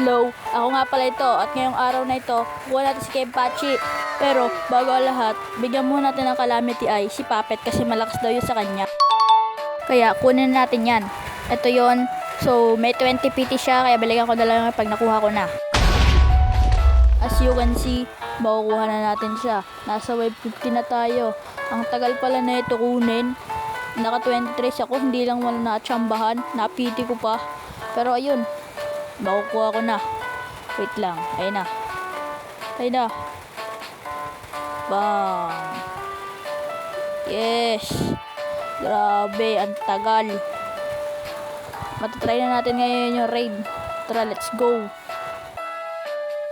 Hello, ako nga pala ito at ngayong araw na ito, kuha natin si Kenpachi. Pero bago ang lahat, bigyan muna natin ng calamity eye si Puppet kasi malakas daw yun sa kanya. Kaya kunin natin yan. Ito yon. So may 20 PT siya kaya balikan ko na lang pag nakuha ko na. As you can see, makukuha na natin siya. Nasa wave 50 na tayo. Ang tagal pala na ito kunin. Naka 23 ako, hindi lang wala na-atsambahan. Na-PT ko pa. Pero ayun, makukuha ko na. Wait lang, ayun na. Ayun na. Bang. Yes. Grabe, ang tagal. Matatry na natin ngayon yung raid. Tara, let's go.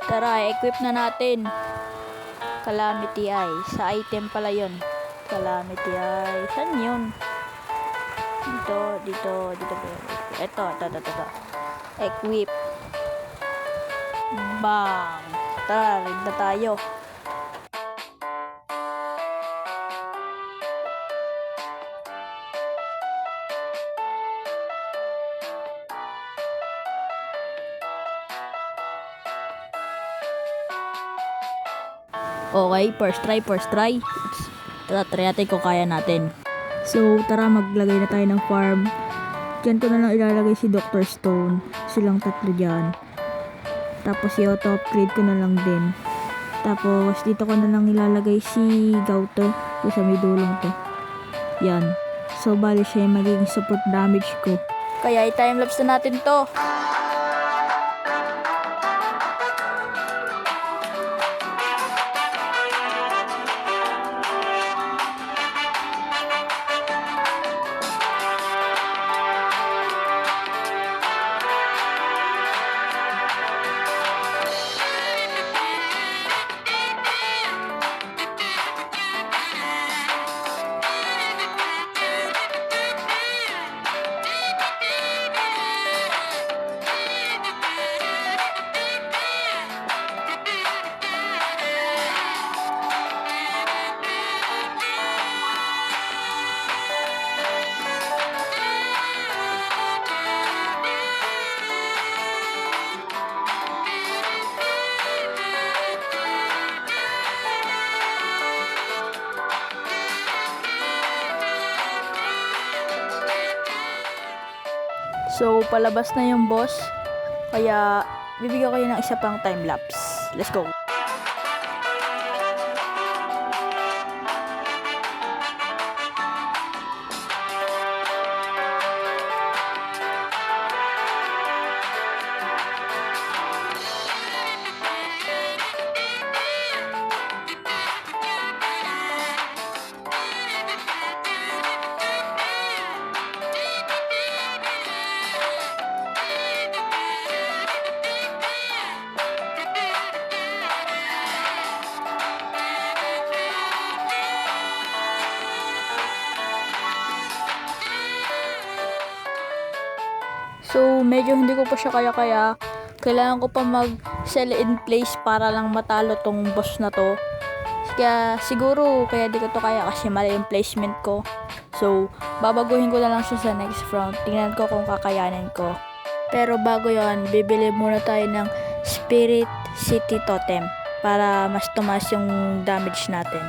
Tara, equip na natin. Calamity eye. Sa item pala yun. Calamity eye. Saan yun? Dito. Ito. Equip. Bang. Tara, raid na tayo. Okay, first try. Tara, try natin kung kaya natin. So, tara maglagay na tayo ng farm. Diyan ko na lang ilalagay si Dr. Stone. Silang tatlo dyan. Tapos i-auto upgrade ko na lang din. Tapos dito ko na lang ilalagay si Gauter. Yung sa may dulong to. Yan. So, bali siya yung magiging support damage ko. Kaya i-timelapse na natin to. So, palabas na yung boss. Kaya, bibigyan kayo ng isa pang time-lapse. Let's go! So, medyo hindi ko pa siya kaya kailangan ko pa mag-sell in place para lang matalo tong boss na to. Kaya siguro kaya di ko to kaya kasi mali yung placement ko. So, babaguhin ko na lang siya sa next round. Tingnan ko kung kakayanin ko. Pero bago yon, bibili muna tayo ng Spirit City Totem para mas tumaas yung damage natin.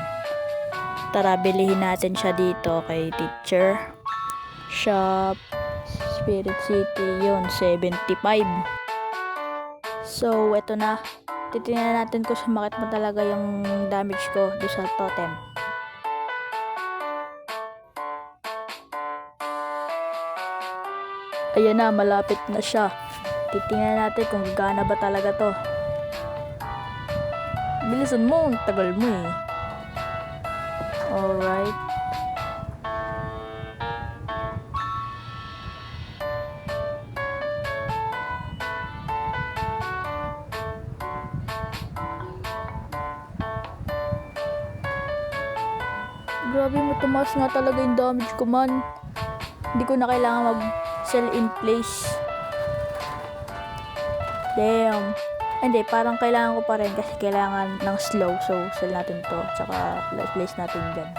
Tara, bilihin natin siya dito kay Teacher Shop. Spirit City, yun, 75. So, eto na. Titingnan natin kung sumakit mo talaga yung damage ko doon sa totem. Ayan na, malapit na siya. Titingnan natin kung gagana ba talaga to. Bilisan mo, ang tagal mo eh. Alright. Grabe, matumas nga talaga yung damage ko man. Hindi ko na kailangan mag-sell in place. Damn. Hindi, parang kailangan ko pa rin kasi kailangan ng slow. So, sell natin to. Tsaka, place natin dyan.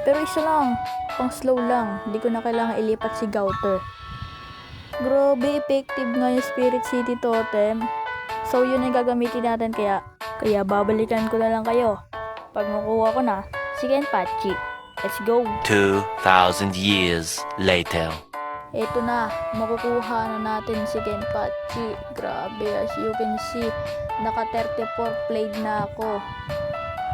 Pero isa lang. Pang slow lang. Hindi ko na kailangan ilipat si Gauter. Grabe, effective nga yung Spirit City Totem. So, yun ang gagamitin natin kaya babalikan ko na lang kayo. Pag makuha ko na, si Kenpachi. Let's go! 2,000 years later. Ito na, makukuha na natin si Kenpachi. Grabe, as you can see, naka 34 played na ako.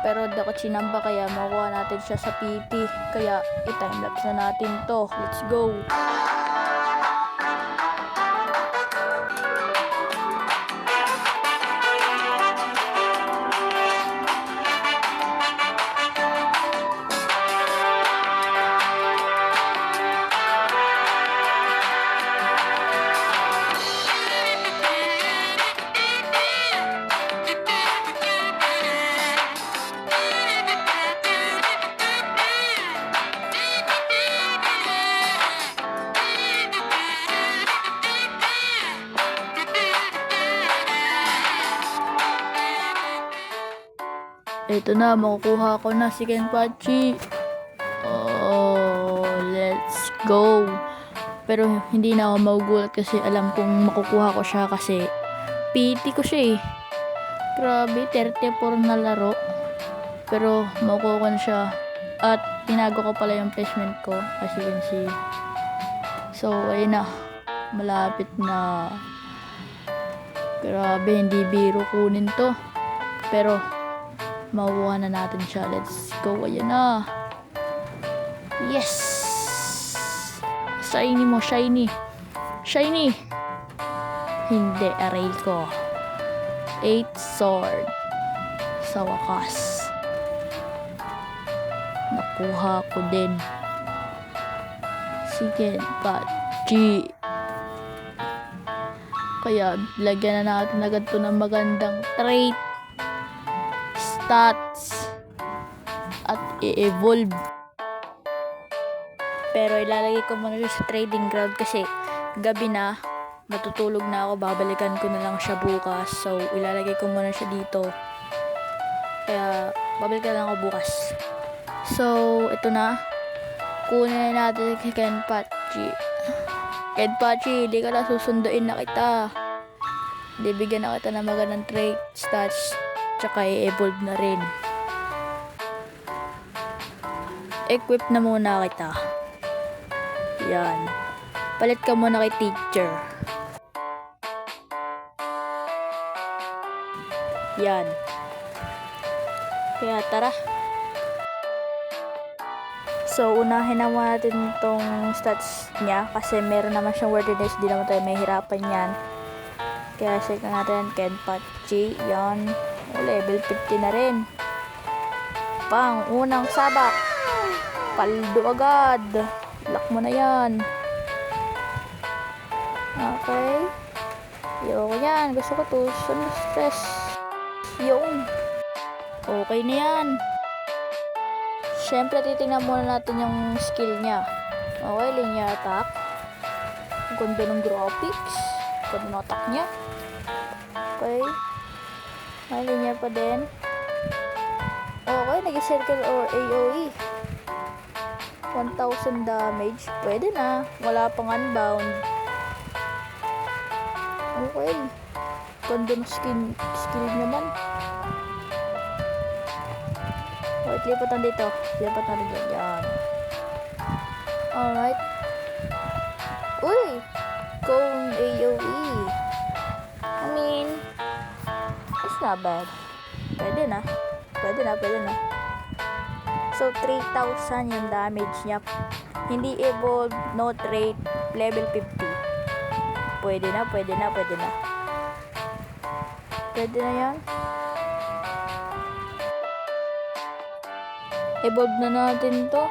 Pero di ako chinamba kaya makukuha natin siya sa PT. Kaya i-timelapse na natin to. Let's go! Ito na, makukuha ko na si Kenpachi. Oh, let's go. Pero hindi na ako magugulat kasi alam kong makukuha ko siya kasi PT ko siya eh. Grabe, 34 na laro. Pero makukuha ko na siya. At tinago ko pala yung placement ko as you can see. So, ayun na. Malapit na. Grabe, hindi biro kunin to. Pero makuha na natin siya. Let's go. Ayan na. Yes! Shiny mo. Shiny. Shiny. Hindi. Aray ko. 8 sword. Sa wakas. Nakuha ko din. Sige. Pachi. Kaya lagyan na natin agad to ng magandang trait. Stats at i-evolve. Pero ilalagay ko muna siya sa trading ground kasi gabi na, matutulog na ako, babalikan ko na lang siya bukas. So ilalagay ko muna siya dito. Kaya babalikan lang ako bukas. So ito na, kunin na natin kay Kenpachi. Kenpachi, di ka na susunduin na kita. Di bigyan na kita ng magandang trait, stats, tsaka i-evolve na rin. Equip na muna kita. Yan. Palit ka muna kay teacher. Yan. Kaya tara. So, unahin na muna natin itong stats niya kasi meron naman siyang worthiness. Di naman tayo mahirapan yan. Kaya check na natin Kenpachi. Yan. Level 50 na rin. Pang unang sabak. Paldo agad. Lock mo na yan. Okay. Ayoko yan. Gusto ko to. Sun stress. Yung. Okay na yan. Siyempre, titingnan muna natin yung skill niya. Okay, linear attack. Ang ganda ng graphics. Ang ganda ng attack niya. Okay. May linear pa din. Okay, nag-circle or AOE. 1,000 damage. Pwede na. Wala pang unbound. Okay. Ganda ng skill naman. Wait, lipat na dito. Lipat na rin dyan. Yan. Alright. Uy! Cone AOE. I mean, it's not bad. Pwede na. Pwede na. So, 3,000 yung damage niya. Hindi evolve, no trait, level 50. Pwede na. Pwede na yan. Evolve na natin to.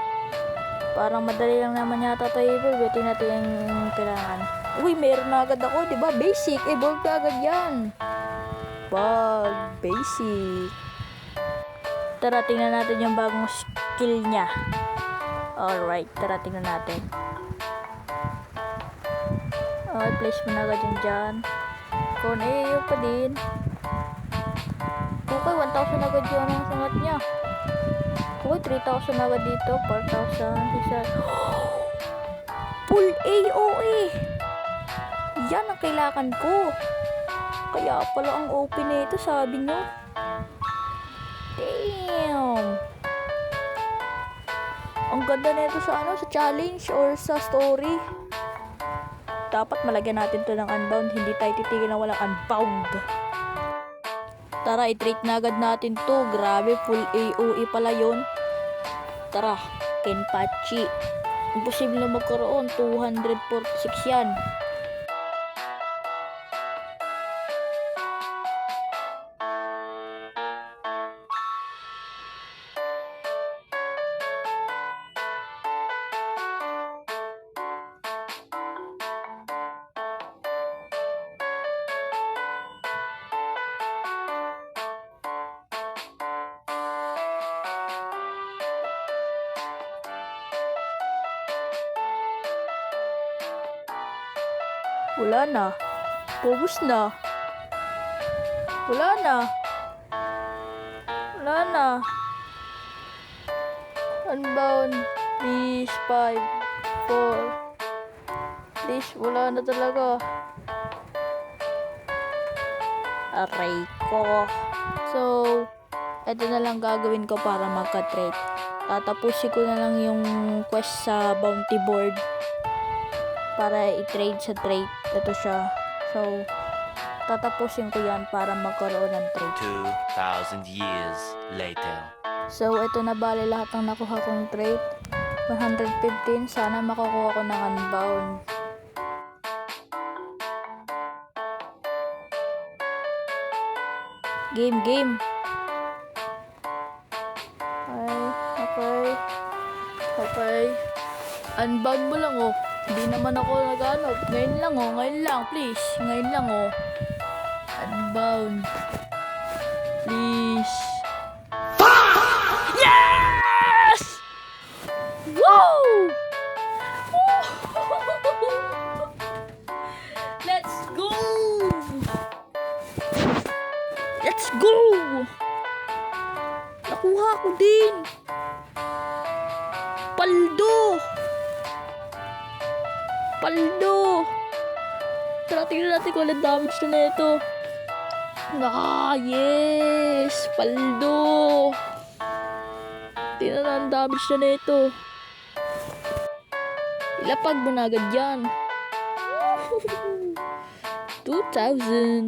Parang madali lang naman yata to evolve. Waiting natin yung kailangan. Uy, meron na agad ako, diba? Basic, evolve ka agad yan. Basic. Tara, tingnan natin yung bagong skill niya. Alright, tara, tingnan natin. Okay, place mo na agad yung dyan. Kung AAO pa din. Okay, 1,000 agad yun ang sangat niya. Okay, 3,000 agad dito. 4,000. Full AOE. Yan ang kailangan ko. Kaya pala ang open na ito, sabi nyo. Damn! Ang ganda na ito sa sa challenge or sa story. Dapat malagyan natin to ng unbound. Hindi tayo titigil na walang unbound. Tara, i-trade na agad natin to. Grabe, full AOE pala yun. Tara, Kenpachi. Imposible na magkaroon. 246 yan. Wala na. Pubos na. Wala na. Wala na. Unbound. Please, 5, 4. Please, wala na talaga. Aray ko. So, ito na lang gagawin ko para magka-trade. Tatapusin ko na lang yung quest sa bounty board para i-trade sa trade. Ito siya. So, tatapusin ko yan para magkaroon ng trade. 2,000 years later. So, ito na bali lahat ng nakuha kong trade. 115. Sana makukuha ko ng unbound. Game. Okay. Unbound mo lang, oh. Hindi naman ako nag-ano. Ngayon lang, please. Ngayon lang, oh. Unbound. Please. Yes! Woo! Let's go! Let's go! Nakuha ko din. Paldo! Tara, tingnan natin kung walang damage na ito. Yes! Paldo! Tingnan na ang damage na ito. Ilapag mo na agad yan. 2,000.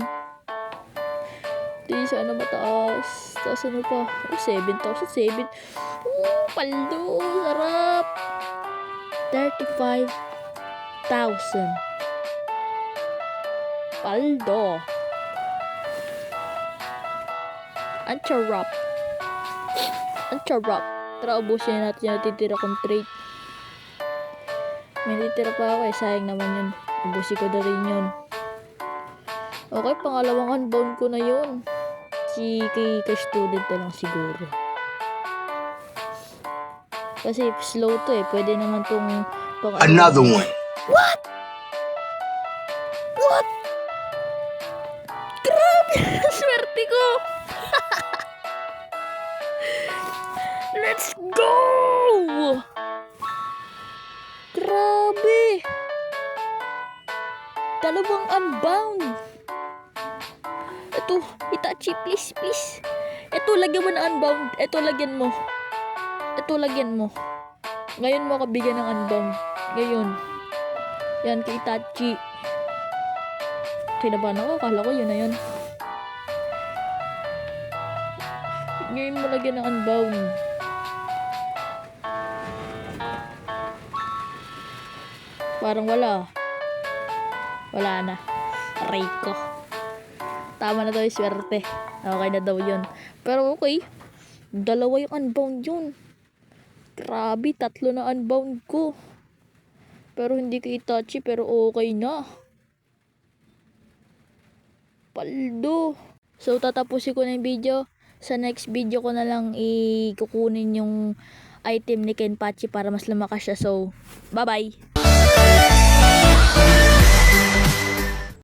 Di sana mataas. Taas ano pa? 7,000. Paldo! Sarap! 35,000. Paldo. Ang charap. Tara, ubusin natin yung natitira kong trade. May natitira pa ako sayang naman yun. Ubusin ko na rin yun. Okay, pangalawang unbound ko na yun. Kay student na lang siguro. Kasi slow to pwede naman tong another one. What? Grabe! Swerte ko! Let's go! Grabe! Dalawang unbound. Ito, Itachi, please. Ito, lagyan mo na unbound. Ito, lagyan mo. Ngayon mo kabigyan ng unbound. Ngayon. Yan, kay Itachi. Kinabahan ako. Akala ko yun na yun. Ngayon mo lagyan ng unbound. Parang wala. Wala na. Aray ko. Tama na daw yung swerte. Okay na daw yun. Pero okay. Dalawa yung unbound yun. Grabe, 3 na unbound ko. Pero hindi kay Itachi, pero okay na. Paldo. So, tatapusin ko na yung video. Sa next video ko na lang ikukunin yung item ni Kenpachi para mas lumakas siya. So, bye-bye!